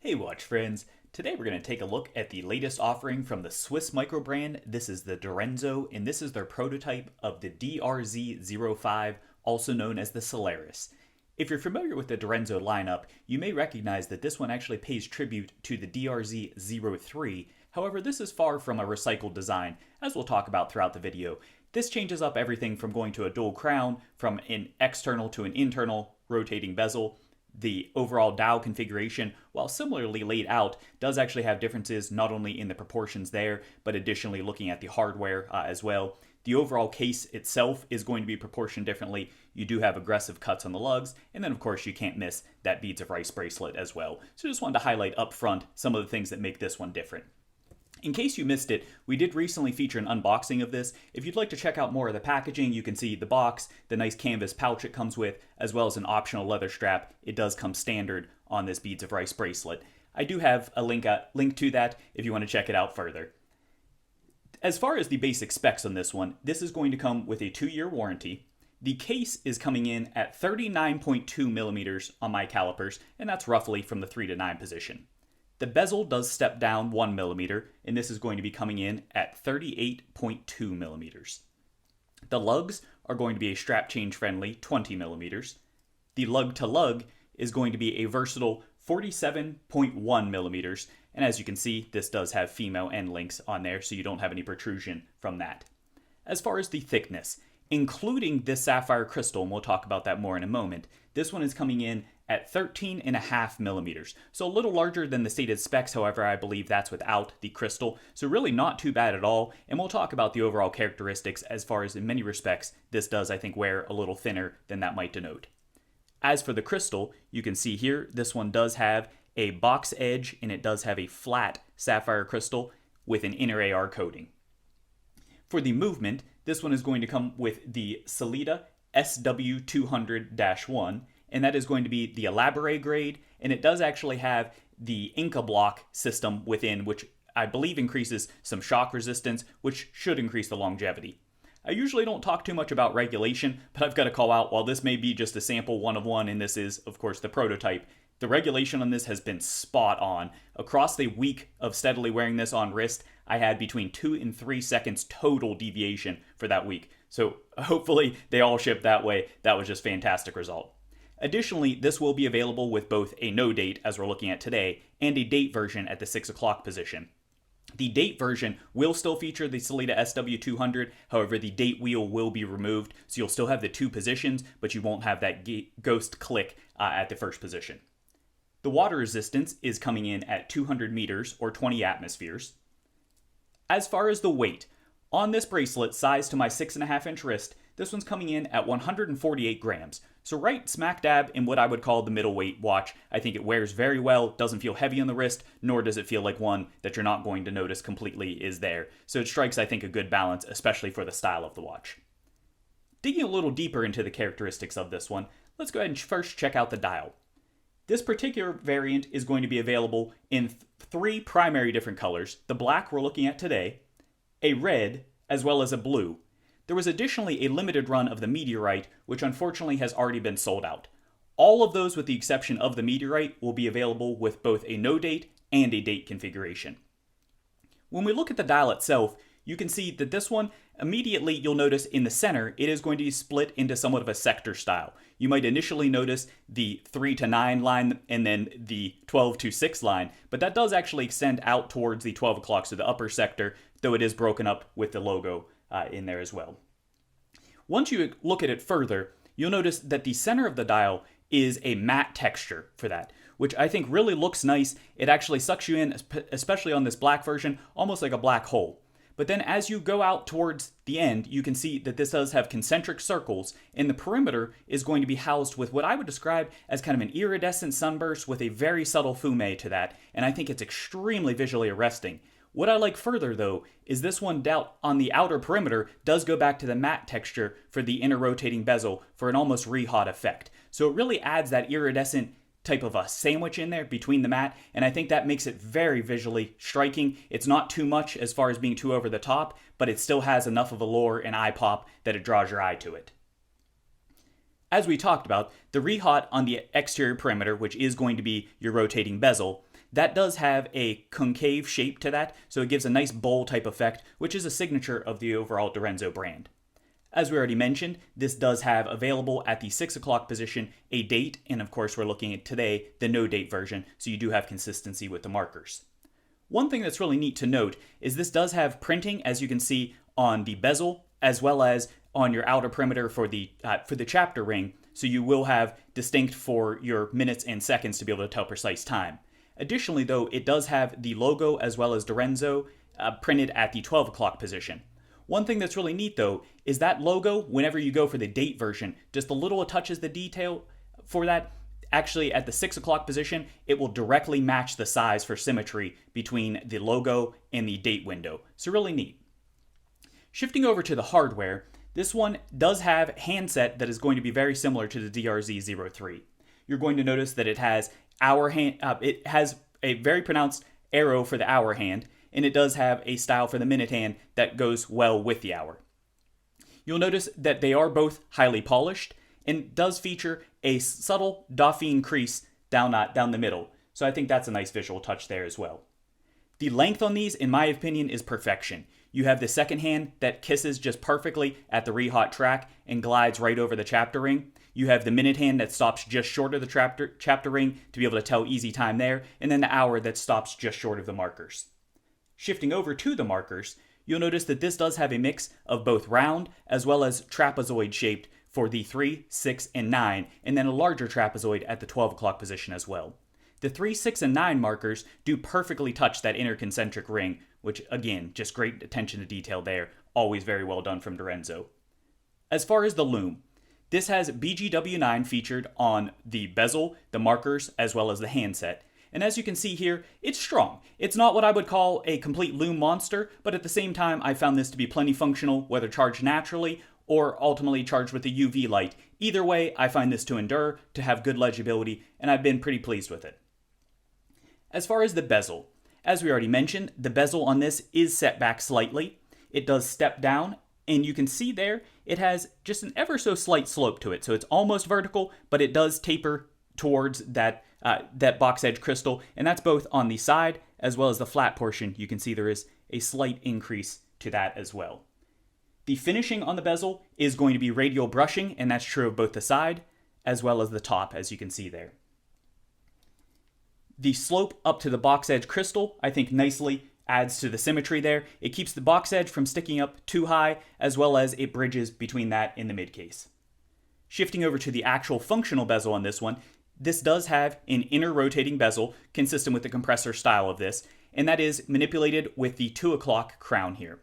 Hey watch friends, today we're going to take a look at the latest offering from the Swiss Microbrand. This is the Direnzo, and this is their prototype of the DRZ05, also known as the Solaris. If you're familiar with the Direnzo lineup, you may recognize that this one actually pays tribute to the DRZ03. However, this is far from a recycled design, as we'll talk about throughout the video. This changes up everything from going to a dual crown, from an external to an internal rotating bezel. The overall dial configuration, while similarly laid out, does actually have differences not only in the proportions there, but additionally looking at the hardware as well. The overall case itself is going to be proportioned differently. You do have aggressive cuts on the lugs, and then of course you can't miss that beads of rice bracelet as well. So just wanted to highlight up front some of the things that make this one different. In case you missed it, we did recently feature an unboxing of this. If you'd like to check out more of the packaging, you can see the box, the nice canvas pouch it comes with, as well as an optional leather strap. It does come standard on this beads of rice bracelet. I do have a link to that if you want to check it out further. As far as the basic specs on this one, this is going to come with a 2-year warranty. The case is coming in at 39.2 millimeters on my calipers, and that's roughly from the 3 to 9 position. The bezel does step down 1 millimeter, and this is going to be coming in at 38.2 millimeters. The lugs are going to be a strap change friendly 20 millimeters. The lug to lug is going to be a versatile 47.1 millimeters, and as you can see, this does have female end links on there, so you don't have any protrusion from that. As far as the thickness, including this sapphire crystal, and we'll talk about that more in a moment, this one is coming in at 13.5 millimeters. So a little larger than the stated specs, however, I believe that's without the crystal. So really not too bad at all. And we'll talk about the overall characteristics as far as in many respects, this does, I think, wear a little thinner than that might denote. As for the crystal, you can see here, this one does have a box edge and it does have a flat sapphire crystal with an inner AR coating. For the movement, this one is going to come with the Sellita SW200-1, and that is going to be the Elaborate grade, and it does actually have the Inca block system within, which I believe increases some shock resistance, which should increase the longevity. I usually don't talk too much about regulation, but I've got to call out, while this may be just a sample 1 of 1, and this is, of course, the prototype, the regulation on this has been spot on. Across the week of steadily wearing this on wrist, I had between 2 and 3 seconds total deviation for that week. So hopefully they all ship that way. That was just a fantastic result. Additionally, this will be available with both a no date, as we're looking at today, and a date version at the 6 o'clock position. The date version will still feature the Sellita SW200, however, the date wheel will be removed, so you'll still have the 2 positions, but you won't have that ghost click at the first position. The water resistance is coming in at 200 meters, or 20 atmospheres. As far as the weight, on this bracelet, sized to my 6.5-inch wrist, this one's coming in at 148 grams. So right smack dab in what I would call the middleweight watch. I think it wears very well, doesn't feel heavy on the wrist, nor does it feel like one that you're not going to notice completely is there. So it strikes, I think, a good balance, especially for the style of the watch. Digging a little deeper into the characteristics of this one, let's go ahead and first check out the dial. This particular variant is going to be available in 3 primary different colors. The black we're looking at today, a red, as well as a blue. There was additionally a limited run of the Meteorite, which unfortunately has already been sold out. All of those, with the exception of the Meteorite, will be available with both a no date and a date configuration. When we look at the dial itself, you can see that this one, immediately you'll notice in the center, it is going to be split into somewhat of a sector style. You might initially notice the 3 to 9 line and then the 12 to 6 line, but that does actually extend out towards the 12 o'clock, so the upper sector, though it is broken up with the logo in there as well. Once you look at it further, you'll notice that the center of the dial is a matte texture for that, which I think really looks nice. It actually sucks you in, especially on this black version, almost like a black hole. But then as you go out towards the end, you can see that this does have concentric circles, and the perimeter is going to be housed with what I would describe as kind of an iridescent sunburst with a very subtle fume to that, and I think it's extremely visually arresting. What I like further, though, is this one on the outer perimeter does go back to the matte texture for the inner rotating bezel for an almost re-hot effect. So it really adds that iridescent type of a sandwich in there between the matte, and I think that makes it very visually striking. It's not too much as far as being too over the top, but it still has enough of allure and eye pop that it draws your eye to it. As we talked about, the re-hot on the exterior perimeter, which is going to be your rotating bezel, that does have a concave shape to that, so it gives a nice bowl type effect, which is a signature of the overall Direnzo brand. As we already mentioned, this does have available at the 6 o'clock position a date, and of course we're looking at today the no date version, so you do have consistency with the markers. One thing that's really neat to note is this does have printing, as you can see on the bezel, as well as on your outer perimeter for the chapter ring, so you will have distinct for your minutes and seconds to be able to tell precise time. Additionally though, it does have the logo as well as Direnzo printed at the 12 o'clock position. One thing that's really neat though is that logo, whenever you go for the date version, just a little touches the detail for that. Actually, at the 6 o'clock position, it will directly match the size for symmetry between the logo and the date window. So really neat. Shifting over to the hardware, this one does have a handset that is going to be very similar to the DRZ03. You're going to notice that it has it has a very pronounced arrow for the hour hand, and it does have a style for the minute hand that goes well with the hour. You'll notice that they are both highly polished and does feature a subtle Dauphine crease down the middle. So I think that's a nice visual touch there as well. The length on these, in my opinion, is perfection. You have the second hand that kisses just perfectly at the re-hot track and glides right over the chapter ring. You have the minute hand that stops just short of the chapter ring to be able to tell easy time there, and then the hour that stops just short of the markers. Shifting over to the markers, you'll notice that this does have a mix of both round as well as trapezoid shaped for the 3, 6, and 9, and then a larger trapezoid at the 12 o'clock position as well. The 3, 6, and 9 markers do perfectly touch that inner concentric ring, which again, just great attention to detail there, always very well done from Direnzo. As far as the loom, this has BGW9 featured on the bezel, the markers, as well as the handset. And as you can see here, it's strong. It's not what I would call a complete loom monster, but at the same time, I found this to be plenty functional, whether charged naturally or ultimately charged with a UV light. Either way, I find this to endure, to have good legibility, and I've been pretty pleased with it. As far as the bezel, as we already mentioned, the bezel on this is set back slightly. It does step down, and you can see there, it has just an ever so slight slope to it. So it's almost vertical, but it does taper towards that box edge crystal, and that's both on the side as well as the flat portion. You can see there is a slight increase to that as well. The finishing on the bezel is going to be radial brushing, and that's true of both the side as well as the top, as you can see there. The slope up to the box edge crystal, I think, nicely adds to the symmetry there. It keeps the box edge from sticking up too high, as well as it bridges between that and the mid case. Shifting over to the actual functional bezel on this one, this does have an inner rotating bezel consistent with the compressor style of this, and that is manipulated with the 2 o'clock crown here.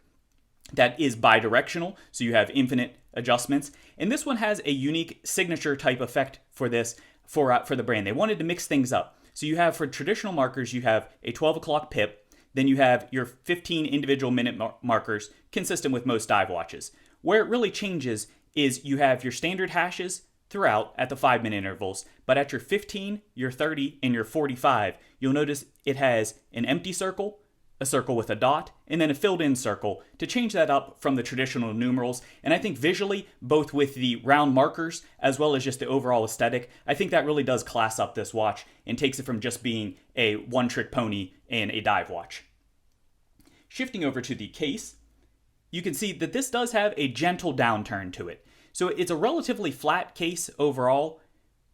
That is bidirectional, so you have infinite adjustments, and this one has a unique signature type effect for this for the brand. They wanted to mix things up. So you have, for traditional markers, you have a 12 o'clock pip, then you have your 15 individual minute markers consistent with most dive watches. Where it really changes is you have your standard hashes throughout at the 5-minute intervals, but at your 15, your 30, and your 45, you'll notice it has an empty circle, a circle with a dot, and then a filled-in circle to change that up from the traditional numerals. And I think visually, both with the round markers as well as just the overall aesthetic, I think that really does class up this watch and takes it from just being a one-trick pony and a dive watch. Shifting over to the case, you can see that this does have a gentle downturn to it. So it's a relatively flat case overall,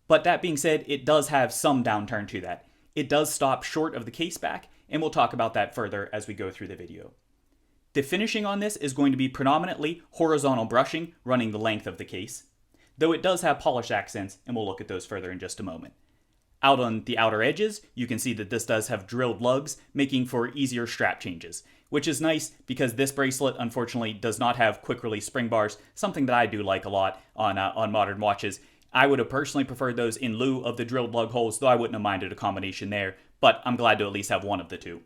but that being said, it does have some downturn to that. It does stop short of the Caseback, and we'll talk about that further as we go through the video. The finishing on this is going to be predominantly horizontal brushing running the length of the case, though it does have polished accents, and we'll look at those further in just a moment. Out on the outer edges, you can see that this does have drilled lugs, making for easier strap changes, which is nice because this bracelet unfortunately does not have quick release spring bars, something that I do like a lot on modern watches. I would have personally preferred those in lieu of the drilled lug holes, though I wouldn't have minded a combination there, but I'm glad to at least have one of the two.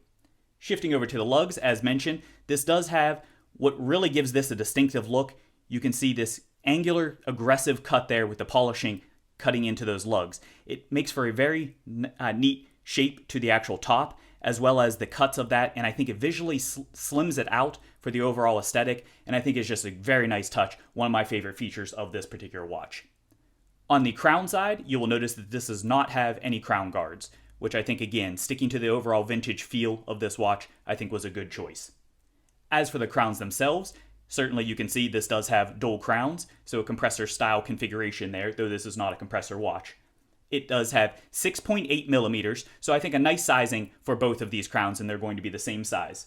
Shifting over to the lugs, as mentioned, this does have what really gives this a distinctive look. You can see this angular, aggressive cut there with the polishing cutting into those lugs. It makes for a very neat shape to the actual top, as well as the cuts of that, and I think it visually slims it out for the overall aesthetic, and I think it's just a very nice touch, one of my favorite features of this particular watch. On the crown side, you will notice that this does not have any crown guards. which I think, again, sticking to the overall vintage feel of this watch, I think was a good choice. As for the crowns themselves, certainly you can see this does have dual crowns, so a compressor style configuration there, though this is not a compressor watch. It does have 6.8 millimeters, so I think a nice sizing for both of these crowns, and they're going to be the same size.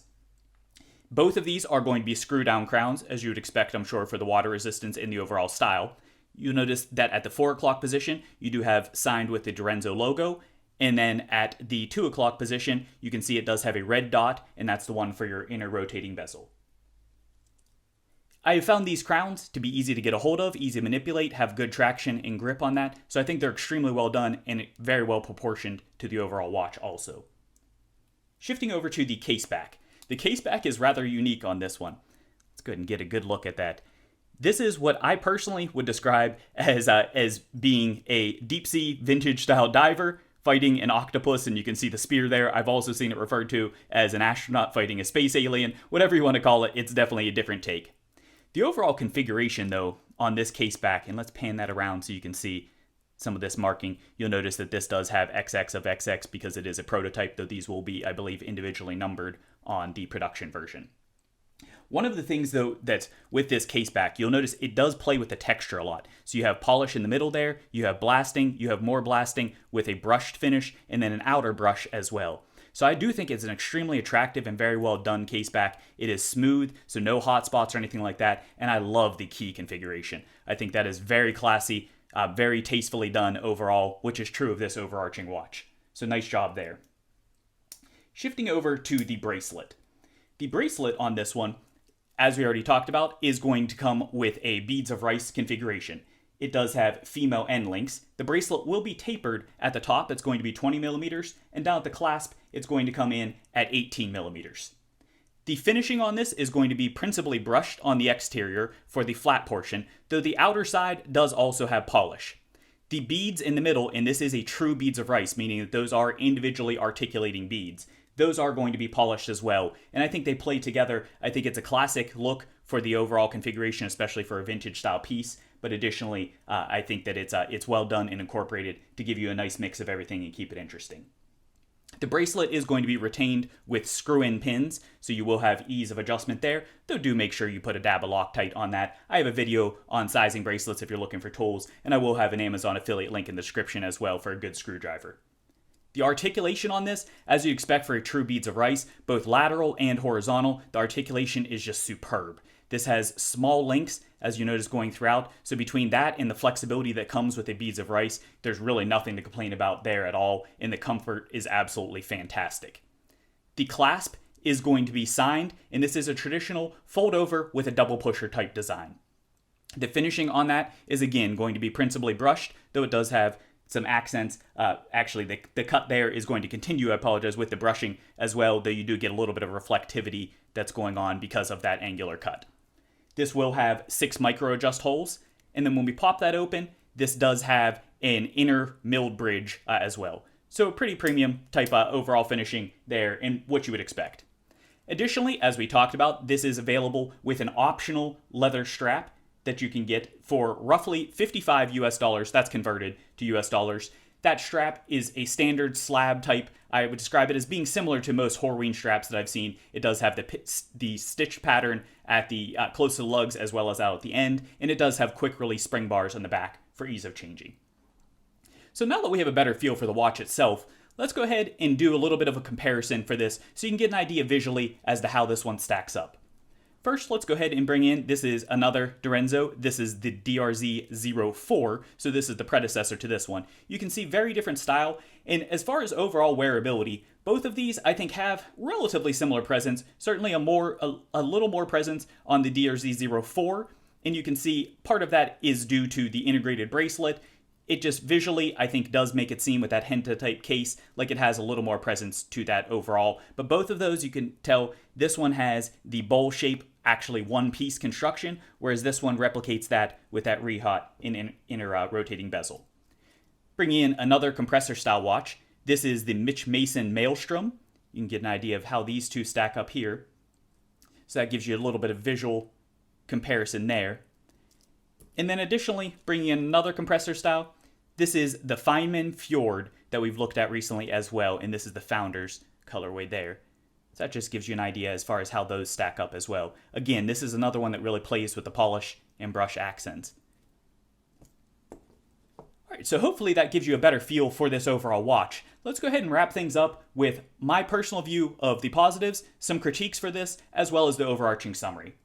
Both of these are going to be screw-down crowns, as you would expect, I'm sure, for the water resistance and the overall style. You'll notice that at the 4 o'clock position, you do have signed with the Direnzo logo, and then at the 2 o'clock position, you can see it does have a red dot, and that's the one for your inner rotating bezel. I have found these crowns to be easy to get a hold of, easy to manipulate, have good traction and grip on that, so I think they're extremely well done and very well proportioned to the overall watch also. Shifting over to the caseback. The caseback is rather unique on this one. Let's go ahead and get a good look at that. This is what I personally would describe as being a deep-sea vintage-style diver fighting an octopus, and you can see the spear there. I've also seen it referred to as an astronaut fighting a space alien. Whatever you want to call it, it's definitely a different take. The overall configuration, though, on this caseback, and let's pan that around so you can see some of this marking, you'll notice that this does have XX of XX because it is a prototype, though these will be, I believe, individually numbered on the production version. One of the things, though, that's with this caseback, you'll notice it does play with the texture a lot. So you have polish in the middle there, you have blasting, you have more blasting with a brushed finish, and then an outer brush as well. So I do think it's an extremely attractive and very well done caseback. It is smooth, so no hot spots or anything like that, and I love the key configuration. I think that is very classy, very tastefully done overall, which is true of this overarching watch. So nice job there. Shifting over to the bracelet. The bracelet on this one, as we already talked about, is going to come with a beads of rice configuration. It does have female end links. The bracelet will be tapered at the top. It's going to be 20 millimeters, and down at the clasp, it's going to come in at 18 millimeters. The finishing on this is going to be principally brushed on the exterior for the flat portion, though the outer side does also have polish. The beads in the middle, and this is a true beads of rice, meaning that those are individually articulating beads, those are going to be polished as well, and I think they play together. I think it's a classic look for the overall configuration, especially for a vintage style piece, but additionally, I think that it's well done and incorporated to give you a nice mix of everything and keep it interesting. The bracelet is going to be retained with screw-in pins, so you will have ease of adjustment there, though do make sure you put a dab of Loctite on that. I have a video on sizing bracelets if you're looking for tools, and I will have an Amazon affiliate link in the description as well for a good screwdriver. The articulation on this, as you expect for a true beads of rice, both lateral and horizontal, the articulation is just superb. This has small links, as you notice going throughout, so between that and the flexibility that comes with the beads of rice, there's really nothing to complain about there at all, and the comfort is absolutely fantastic. The clasp is going to be signed, and this is a traditional fold over with a double pusher type design. The finishing on that is again going to be principally brushed, though it does have some accents. Actually, the cut there is going to continue, I apologize, with the brushing as well, though you do get a little bit of reflectivity that's going on because of that angular cut. This will have 6 micro adjust holes, and then when we pop that open, this does have an inner milled bridge as well. So a pretty premium type overall finishing there, and what you would expect. Additionally, as we talked about, this is available with an optional leather strap that you can get for roughly $55 US. That's converted to US dollars. That strap is a standard slab type. I would describe it as being similar to most Horween straps that I've seen. It does have the stitch pattern at the close to the lugs as well as out at the end, and it does have quick release spring bars on the back for ease of changing. So now that we have a better feel for the watch itself, let's go ahead and do a little bit of a comparison for this so you can get an idea visually as to how this one stacks up. First, let's go ahead and bring in, this is another Direnzo. This is the DRZ04, so this is the predecessor to this one. You can see very different style, and as far as overall wearability, both of these I think have relatively similar presence, certainly a little more presence on the DRZ04, and you can see part of that is due to the integrated bracelet. It just visually, I think, does make it seem with that Henta type case like it has a little more presence to that overall. But both of those, you can tell this one has the bowl shape, actually one-piece construction, whereas this one replicates that with that rehaut in inner rotating bezel. Bringing in another compressor style watch. This is the Mitch Mason Maelstrom. You can get an idea of how these two stack up here. So that gives you a little bit of visual comparison there. And then additionally, bringing in another compressor style, this is the Feynman Fjord that we've looked at recently as well, and this is the Founders colorway there. So that just gives you an idea as far as how those stack up as well. Again, this is another one that really plays with the polish and brush accents. Alright, so hopefully that gives you a better feel for this overall watch. Let's go ahead and wrap things up with my personal view of the positives, some critiques for this, as well as the overarching summary.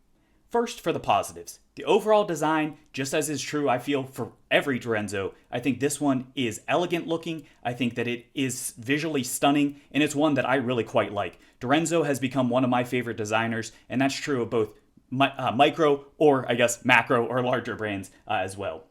First, for the positives. The overall design, just as is true, I feel, for every Direnzo, I think this one is elegant looking. I think that it is visually stunning, and it's one that I really quite like. Direnzo has become one of my favorite designers, and that's true of both micro or, I guess, macro or larger brands as well.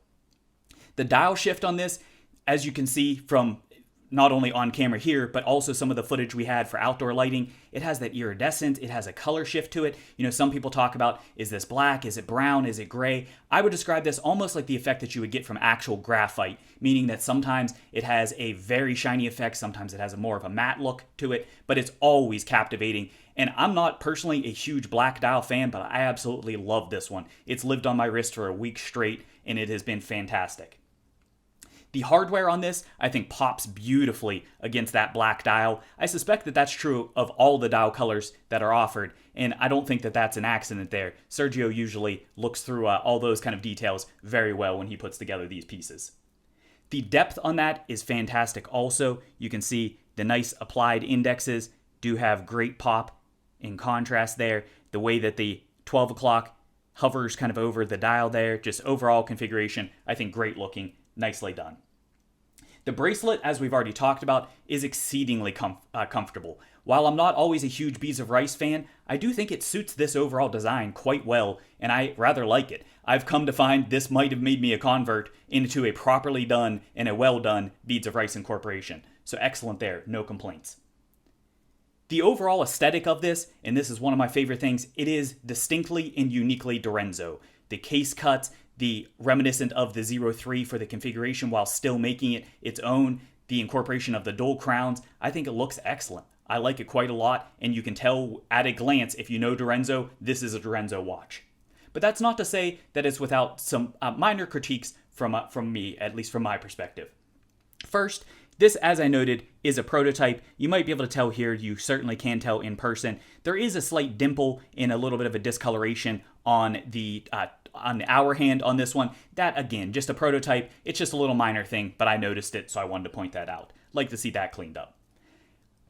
The dial shift on this, as you can see from not only on camera here, but also some of the footage we had for outdoor lighting, it has that iridescent, it has a color shift to it. You know, some people talk about, is this black, is it brown, is it gray? I would describe this almost like the effect that you would get from actual graphite, meaning that sometimes it has a very shiny effect, sometimes it has a more of a matte look to it, but it's always captivating. And I'm not personally a huge black dial fan, but I absolutely love this one. It's lived on my wrist for a week straight, and it has been fantastic. The hardware on this, I think, pops beautifully against that black dial. I suspect that that's true of all the dial colors that are offered, and I don't think that that's an accident there. Sergio usually looks through all those kind of details very well when he puts together these pieces. The depth on that is fantastic also. You can see the nice applied indexes do have great pop in contrast there. The way that the 12 o'clock hovers kind of over the dial there, just overall configuration, I think great looking, nicely done. The bracelet, as we've already talked about, is exceedingly comfortable. While I'm not always a huge Beads of Rice fan, I do think it suits this overall design quite well, and I rather like it. I've come to find this might have made me a convert into a properly done and a well done Beads of Rice incorporation. So excellent there, no complaints. The overall aesthetic of this, and this is one of my favorite things, it is distinctly and uniquely Direnzo. The case cuts, the reminiscent of the 03 for the configuration while still making it its own, the incorporation of the dual crowns, I think it looks excellent. I like it quite a lot, and you can tell at a glance, if you know Direnzo, this is a Direnzo watch. But that's not to say that it's without some minor critiques from me, at least from my perspective. First, this, as I noted, is a prototype. You might be able to tell here, you certainly can tell in person. There is a slight dimple and a little bit of a discoloration on the hour hand on this one. That, again, just a prototype. It's just a little minor thing, but I noticed it, so I wanted to point that out. Like to see that cleaned up.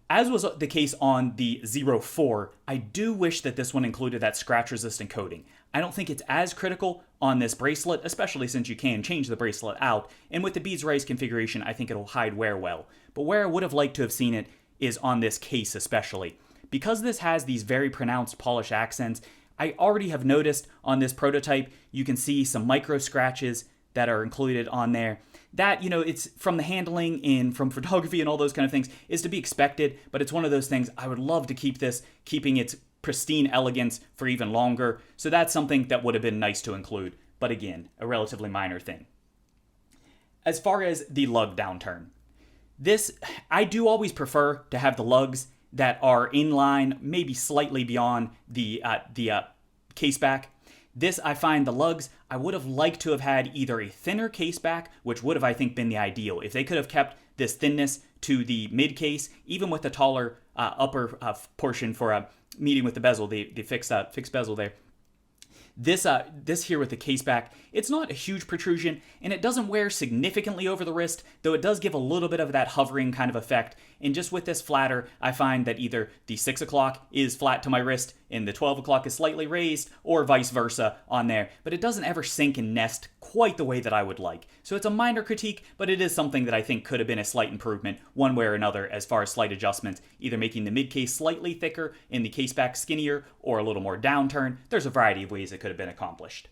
As was the case on the 04, I do wish that this one included that scratch-resistant coating. I don't think it's as critical on this bracelet, especially since you can change the bracelet out, and with the Beads of Rice configuration, I think it'll hide wear well. But where I would have liked to have seen it is on this case especially. Because this has these very pronounced polish accents, I already have noticed on this prototype, you can see some micro scratches that are included on there. That, you know, it's from the handling and from photography and all those kind of things is to be expected, but it's one of those things I would love to keep this, keeping its pristine elegance for even longer. So that's something that would have been nice to include, but again, a relatively minor thing. As far as the lug downturn, this, I do always prefer to have the lugs that are in line, maybe slightly beyond the caseback. This, I find the lugs, I would have liked to have had either a thinner caseback, which would have, I think, been the ideal. If they could have kept this thinness to the mid case, even with the taller upper portion for meeting with the bezel, the fixed bezel there. This here with the caseback, it's not a huge protrusion, and it doesn't wear significantly over the wrist, though it does give a little bit of that hovering kind of effect. And just with this flatter, I find that either the 6 o'clock is flat to my wrist and the 12 o'clock is slightly raised, or vice versa on there. But it doesn't ever sink and nest quite the way that I would like. So it's a minor critique, but it is something that I think could have been a slight improvement one way or another as far as slight adjustments, either making the mid case slightly thicker and the caseback skinnier, or a little more downturn. There's a variety of ways it could have been accomplished.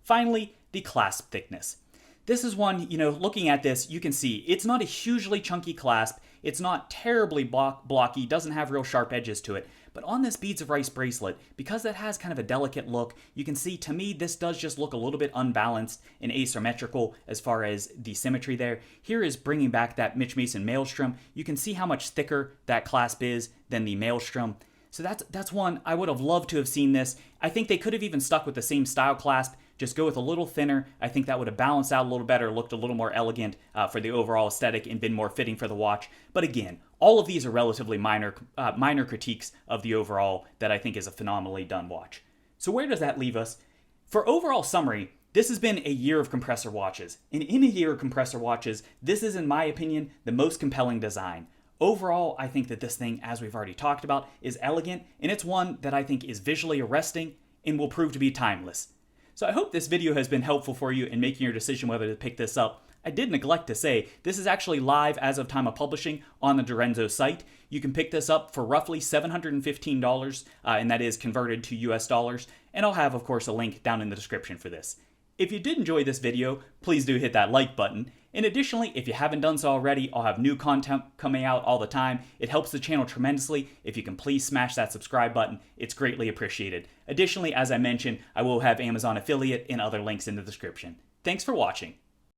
Finally, the clasp thickness. This is one, you know, looking at this, you can see it's not a hugely chunky clasp. It's not terribly blocky, doesn't have real sharp edges to it. But on this Beads of Rice bracelet, because that has kind of a delicate look, you can see, to me, this does just look a little bit unbalanced and asymmetrical as far as the symmetry there. Here is bringing back that Mitch Mason Maelstrom. You can see how much thicker that clasp is than the Maelstrom. So that's one, I would have loved to have seen this. I think they could have even stuck with the same style clasp, just go with a little thinner. I think that would have balanced out a little better, looked a little more elegant for the overall aesthetic, and been more fitting for the watch. But again, all of these are relatively minor critiques of the overall that I think is a phenomenally done watch. So where does that leave us? For overall summary, this has been a year of compressor watches. And in a year of compressor watches, this is, in my opinion, the most compelling design. Overall, I think that this thing, as we've already talked about, is elegant, and it's one that I think is visually arresting and will prove to be timeless. So I hope this video has been helpful for you in making your decision whether to pick this up. I did neglect to say, this is actually live as of time of publishing on the Direnzo site. You can pick this up for roughly $715, and that is converted to US dollars. And I'll have, of course, a link down in the description for this. If you did enjoy this video, please do hit that like button. And additionally, if you haven't done so already, I'll have new content coming out all the time. It helps the channel tremendously. If you can please smash that subscribe button, it's greatly appreciated. Additionally, as I mentioned, I will have Amazon affiliate and other links in the description. Thanks for watching.